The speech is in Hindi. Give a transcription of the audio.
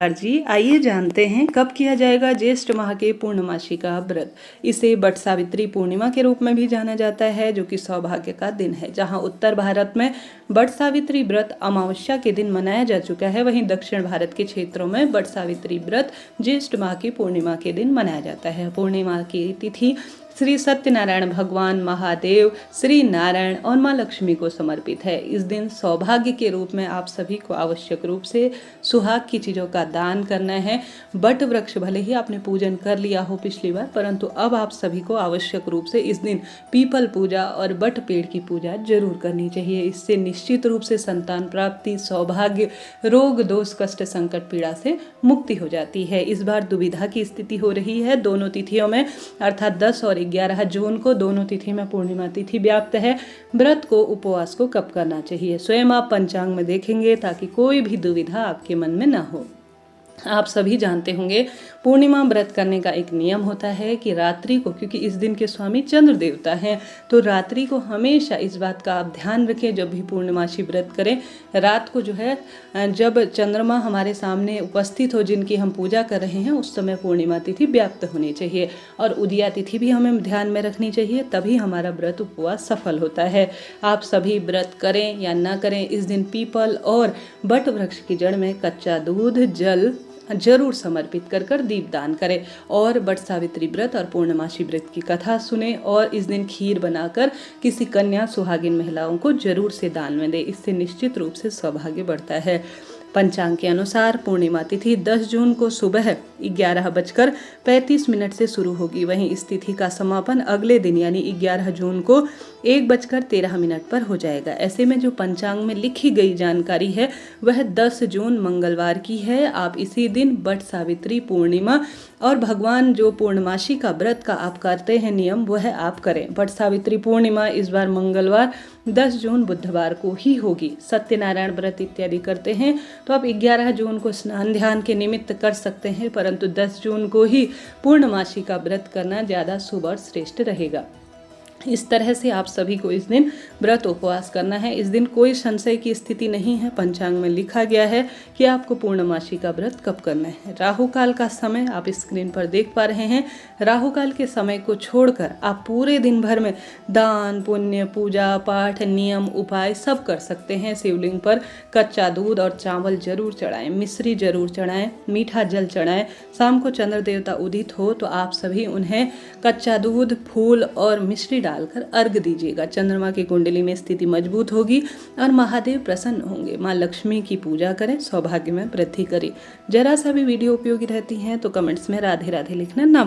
जी आइए जानते हैं कब किया जाएगा ज्येष्ठ माह के पूर्णमासी का व्रत। इसे बट सावित्री पूर्णिमा के रूप में भी जाना जाता है, जो कि सौभाग्य का दिन है। जहां उत्तर भारत में बट सावित्री व्रत अमावस्या के दिन मनाया जा चुका है, वहीं दक्षिण भारत के क्षेत्रों में बट सावित्री व्रत ज्येष्ठ माह की पूर्णिमा के दिन मनाया जाता है। पूर्णिमा की तिथि श्री सत्यनारायण भगवान, महादेव, श्री नारायण और माँ लक्ष्मी को समर्पित है। इस दिन सौभाग्य के रूप में आप सभी को आवश्यक रूप से सुहाग की चीज़ों का दान करना है। बट वृक्ष भले ही आपने पूजन कर लिया हो पिछली बार, परंतु अब आप सभी को आवश्यक रूप से इस दिन पीपल पूजा और बट पेड़ की पूजा जरूर करनी चाहिए। इससे निश्चित रूप से संतान प्राप्ति, सौभाग्य, रोग दोष, कष्ट, संकट, पीड़ा से मुक्ति हो जाती है। इस बार दुविधा की स्थिति हो रही है दोनों तिथियों में, अर्थात 10 और 11 जून को दोनों तिथि में पूर्णिमा तिथि व्याप्त है। व्रत को, उपवास को कब करना चाहिए, स्वयं आप पंचांग में देखेंगे ताकि कोई भी दुविधा आपके मन में ना हो। आप सभी जानते होंगे पूर्णिमा व्रत करने का एक नियम होता है कि रात्रि को, क्योंकि इस दिन के स्वामी चंद्र देवता हैं, तो रात्रि को हमेशा इस बात का आप ध्यान रखें। जब भी पूर्णिमासी व्रत करें, रात को जो है जब चंद्रमा हमारे सामने उपस्थित हो, जिनकी हम पूजा कर रहे हैं, उस समय पूर्णिमा तिथि व्याप्त होनी चाहिए। और उदया तिथि भी हमें ध्यान में रखनी चाहिए, तभी हमारा व्रत उपवास सफल होता है। आप सभी व्रत करें या ना करें, इस दिन पीपल और बट वृक्ष की जड़ में कच्चा दूध, जल जरूर समर्पित कर दीपदान करें। और बट सावित्री व्रत और पूर्णमासी व्रत की कथा सुने और इस दिन खीर बनाकर किसी कन्या, सुहागिन महिलाओं को जरूर से दान में दे। इससे निश्चित रूप से सौभाग्य बढ़ता है। पंचांग के अनुसार पूर्णिमा तिथि 10 जून को सुबह 11:35 से शुरू होगी। वहीं इस तिथि का समापन अगले दिन यानी 11 जून को 1:13 पर हो जाएगा। ऐसे में जो पंचांग में लिखी गई जानकारी है वह 10 जून मंगलवार की है। आप इसी दिन बट सावित्री पूर्णिमा और भगवान जो पूर्णमासी का व्रत का आप करते हैं नियम, वह आप करें। बट सावित्री पूर्णिमा इस बार मंगलवार 10 जून बुधवार को ही होगी। सत्यनारायण व्रत इत्यादि करते हैं तो आप 11 जून को स्नान ध्यान के निमित्त कर सकते हैं, परंतु 10 जून को ही पूर्णमासी का व्रत करना ज़्यादा शुभ और श्रेष्ठ रहेगा। इस तरह से आप सभी को इस दिन व्रत उपवास करना है। इस दिन कोई संशय की स्थिति नहीं है। पंचांग में लिखा गया है कि आपको पूर्णमासी का व्रत कब करना है। राहु काल का समय आप स्क्रीन पर देख पा रहे हैं। राहु काल के समय को छोड़कर आप पूरे दिन भर में दान, पुण्य, पूजा पाठ, नियम, उपाय सब कर सकते हैं। शिवलिंग पर कच्चा दूध और चावल जरूर चढ़ाएं, मिश्री जरूर चढ़ाएं, मीठा जल चढ़ाएं। शाम को चंद्र देवता उदित हो तो आप सभी उन्हें कच्चा दूध, फूल और मिश्री डालकर अर्घ दीजिएगा। चंद्रमा की कुंडली में स्थिति मजबूत होगी और महादेव प्रसन्न होंगे। माँ लक्ष्मी की पूजा करें, सौभाग्य में वृद्धि करें। जरा सा भी वीडियो उपयोगी रहती हैं तो कमेंट्स में राधे राधे लिखना ना